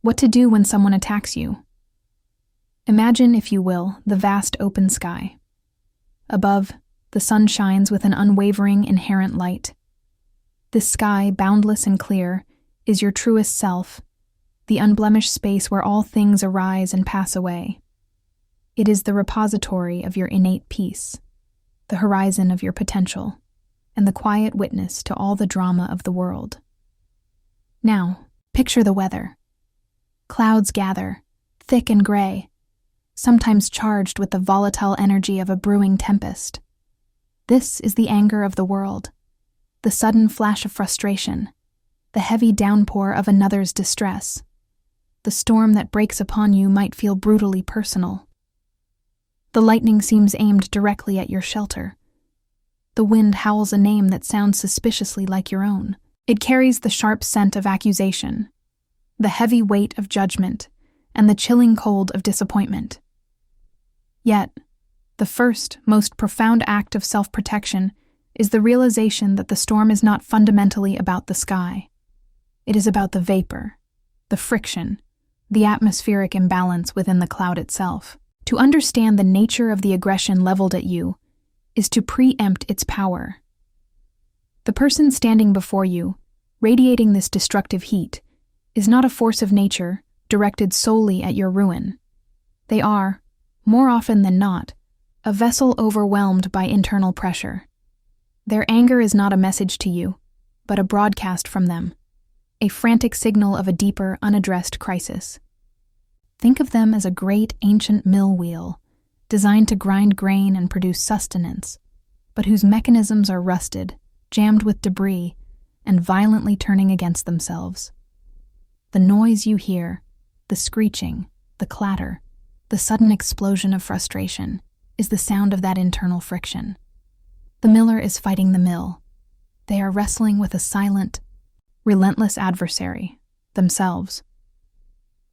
What to do when someone attacks you? Imagine, if you will, the vast open sky. Above, the sun shines with an unwavering, inherent light. This sky, boundless and clear, is your truest self, the unblemished space where all things arise and pass away. It is the repository of your innate peace, the horizon of your potential, and the quiet witness to all the drama of the world. Now, picture the weather. Clouds gather, thick and gray, sometimes charged with the volatile energy of a brewing tempest. This is the anger of the world, the sudden flash of frustration, the heavy downpour of another's distress. The storm that breaks upon you might feel brutally personal. The lightning seems aimed directly at your shelter. The wind howls a name that sounds suspiciously like your own. It carries the sharp scent of accusation, the heavy weight of judgment, and the chilling cold of disappointment. Yet, the first, most profound act of self-protection is the realization that the storm is not fundamentally about the sky. It is about the vapor, the friction, the atmospheric imbalance within the cloud itself. To understand the nature of the aggression leveled at you is to preempt its power. The person standing before you, radiating this destructive heat, is not a force of nature directed solely at your ruin. They are, more often than not, a vessel overwhelmed by internal pressure. Their anger is not a message to you, but a broadcast from them, a frantic signal of a deeper, unaddressed crisis. Think of them as a great ancient mill wheel, designed to grind grain and produce sustenance, but whose mechanisms are rusted, jammed with debris, and violently turning against themselves. The noise you hear, the screeching, the clatter, the sudden explosion of frustration, is the sound of that internal friction. The miller is fighting the mill. They are wrestling with a silent, relentless adversary, themselves.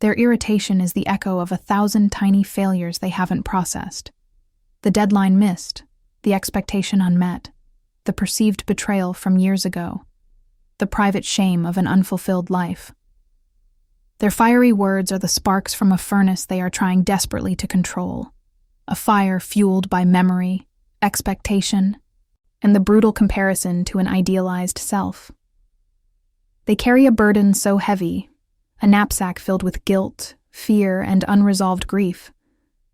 Their irritation is the echo of 1,000 tiny failures they haven't processed. The deadline missed, the expectation unmet, the perceived betrayal from years ago, the private shame of an unfulfilled life. Their fiery words are the sparks from a furnace they are trying desperately to control, a fire fueled by memory, expectation, and the brutal comparison to an idealized self. They carry a burden so heavy, a knapsack filled with guilt, fear, and unresolved grief,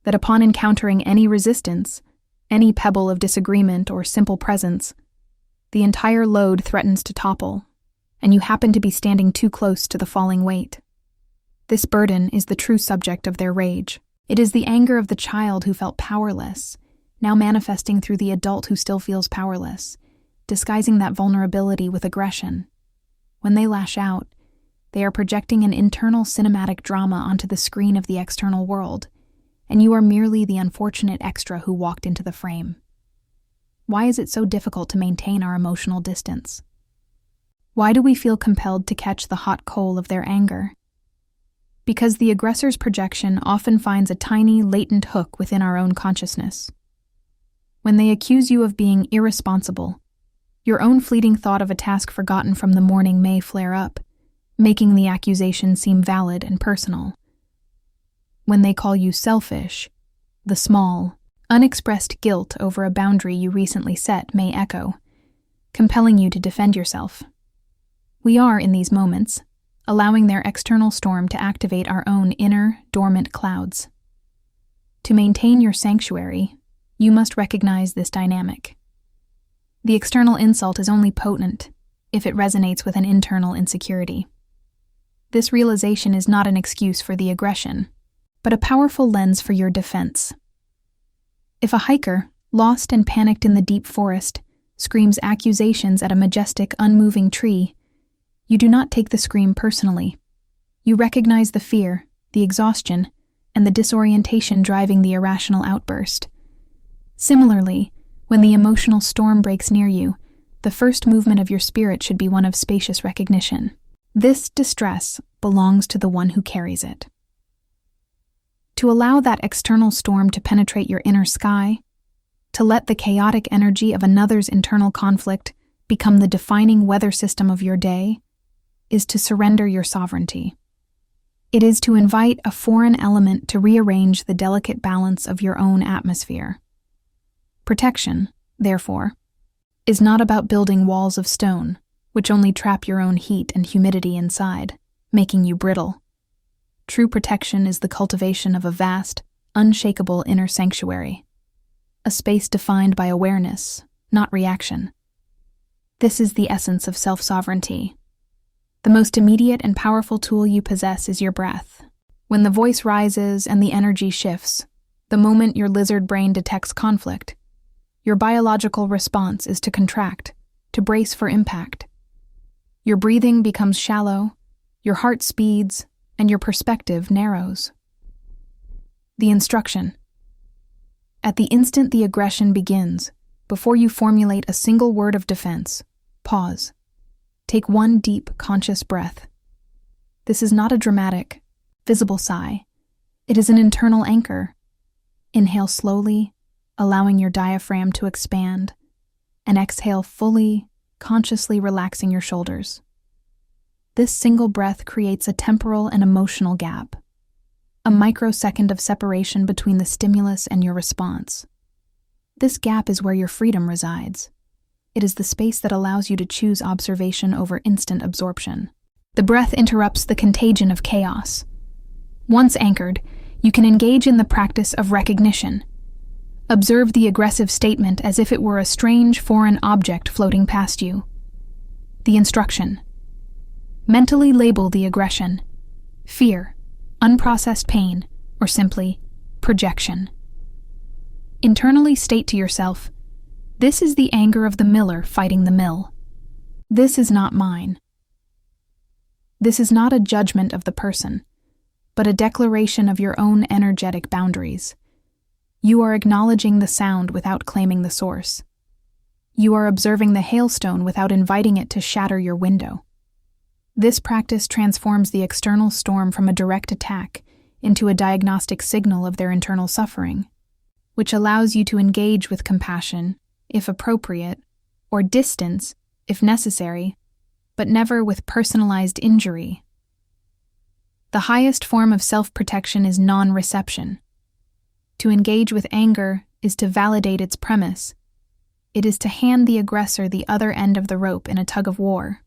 that upon encountering any resistance, any pebble of disagreement or simple presence, the entire load threatens to topple, and you happen to be standing too close to the falling weight. This burden is the true subject of their rage. It is the anger of the child who felt powerless, now manifesting through the adult who still feels powerless, disguising that vulnerability with aggression. When they lash out, they are projecting an internal cinematic drama onto the screen of the external world, and you are merely the unfortunate extra who walked into the frame. Why is it so difficult to maintain our emotional distance? Why do we feel compelled to catch the hot coal of their anger? Because the aggressor's projection often finds a tiny, latent hook within our own consciousness. When they accuse you of being irresponsible, your own fleeting thought of a task forgotten from the morning may flare up, making the accusation seem valid and personal. When they call you selfish, the small, unexpressed guilt over a boundary you recently set may echo, compelling you to defend yourself. We are, in these moments, allowing their external storm to activate our own inner, dormant clouds. To maintain your sanctuary, you must recognize this dynamic. The external insult is only potent if it resonates with an internal insecurity. This realization is not an excuse for the aggression, but a powerful lens for your defense. If a hiker, lost and panicked in the deep forest, screams accusations at a majestic, unmoving tree, you do not take the scream personally. You recognize the fear, the exhaustion, and the disorientation driving the irrational outburst. Similarly, when the emotional storm breaks near you, the first movement of your spirit should be one of spacious recognition. This distress belongs to the one who carries it. To allow that external storm to penetrate your inner sky, to let the chaotic energy of another's internal conflict become the defining weather system of your day, is to surrender your sovereignty. It is to invite a foreign element to rearrange the delicate balance of your own atmosphere. Protection, therefore, is not about building walls of stone, which only trap your own heat and humidity inside, making you brittle. True protection is the cultivation of a vast, unshakable inner sanctuary, a space defined by awareness, not reaction. This is the essence of self-sovereignty. The most immediate and powerful tool you possess is your breath. When the voice rises and the energy shifts, the moment your lizard brain detects conflict, your biological response is to contract, to brace for impact. Your breathing becomes shallow, your heart speeds, and your perspective narrows. The instruction. At the instant the aggression begins, before you formulate a single word of defense, pause. Take one deep, conscious breath. This is not a dramatic, visible sigh. It is an internal anchor. Inhale slowly, allowing your diaphragm to expand, and exhale fully, consciously relaxing your shoulders. This single breath creates a temporal and emotional gap, a microsecond of separation between the stimulus and your response. This gap is where your freedom resides. It is the space that allows you to choose observation over instant absorption. The breath interrupts the contagion of chaos. Once anchored, you can engage in the practice of recognition. Observe the aggressive statement as if it were a strange foreign object floating past you. The instruction. Mentally label the aggression: fear, unprocessed pain, or simply projection. Internally state to yourself, "This is the anger of the miller fighting the mill. This is not mine." This is not a judgment of the person, but a declaration of your own energetic boundaries. You are acknowledging the sound without claiming the source. You are observing the hailstone without inviting it to shatter your window. This practice transforms the external storm from a direct attack into a diagnostic signal of their internal suffering, which allows you to engage with compassion, if appropriate, or distance, if necessary, but never with personalized injury. The highest form of self-protection is non-reception. To engage with anger is to validate its premise. It is to hand the aggressor the other end of the rope in a tug of war.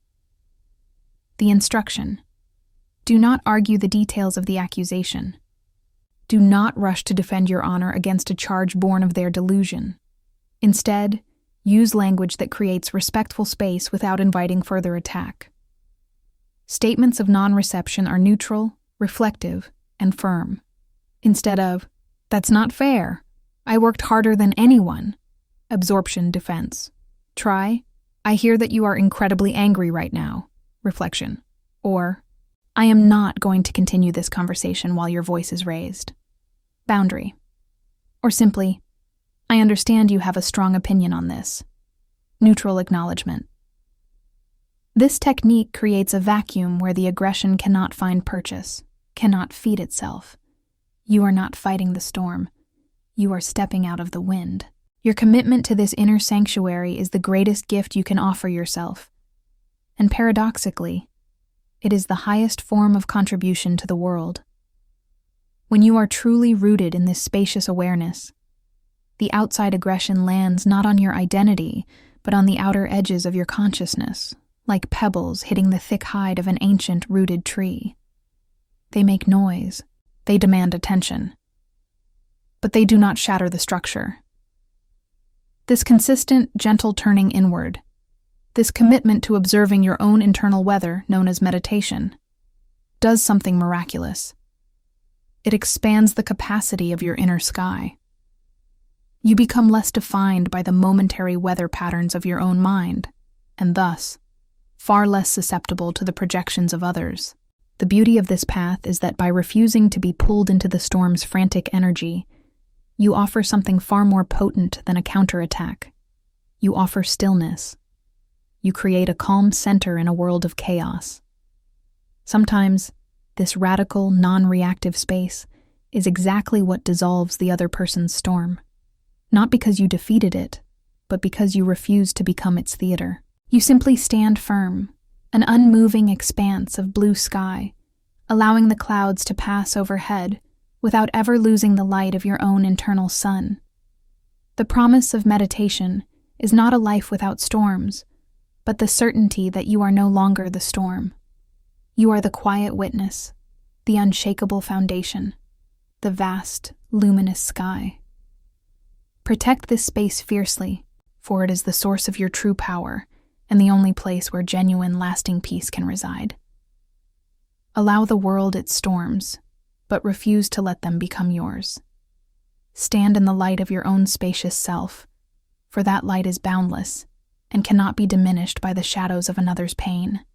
The instruction. Do not argue the details of the accusation. Do not rush to defend your honor against a charge born of their delusion. Instead, use language that creates respectful space without inviting further attack. Statements of non-reception are neutral, reflective, and firm. Instead of, "That's not fair. I worked harder than anyone." Absorption defense. Try, "I hear that you are incredibly angry right now." Reflection. Or, "I am not going to continue this conversation while your voice is raised." Boundary. Or simply, "I understand you have a strong opinion on this." Neutral acknowledgement. This technique creates a vacuum where the aggression cannot find purchase, cannot feed itself. You are not fighting the storm. You are stepping out of the wind. Your commitment to this inner sanctuary is the greatest gift you can offer yourself. And paradoxically, it is the highest form of contribution to the world. When you are truly rooted in this spacious awareness, the outside aggression lands not on your identity, but on the outer edges of your consciousness, like pebbles hitting the thick hide of an ancient rooted tree. They make noise, they demand attention, but they do not shatter the structure. This consistent, gentle turning inward, this commitment to observing your own internal weather, known as meditation, does something miraculous. It expands the capacity of your inner sky. You become less defined by the momentary weather patterns of your own mind, and thus, far less susceptible to the projections of others. The beauty of this path is that by refusing to be pulled into the storm's frantic energy, you offer something far more potent than a counterattack. You offer stillness. You create a calm center in a world of chaos. Sometimes, this radical, non-reactive space is exactly what dissolves the other person's storm. Not because you defeated it, but because you refuse to become its theater. You simply stand firm, an unmoving expanse of blue sky, allowing the clouds to pass overhead without ever losing the light of your own internal sun. The promise of meditation is not a life without storms, but the certainty that you are no longer the storm. You are the quiet witness, the unshakable foundation, the vast, luminous sky. Protect this space fiercely, for it is the source of your true power and the only place where genuine, lasting peace can reside. Allow the world its storms, but refuse to let them become yours. Stand in the light of your own spacious self, for that light is boundless and cannot be diminished by the shadows of another's pain.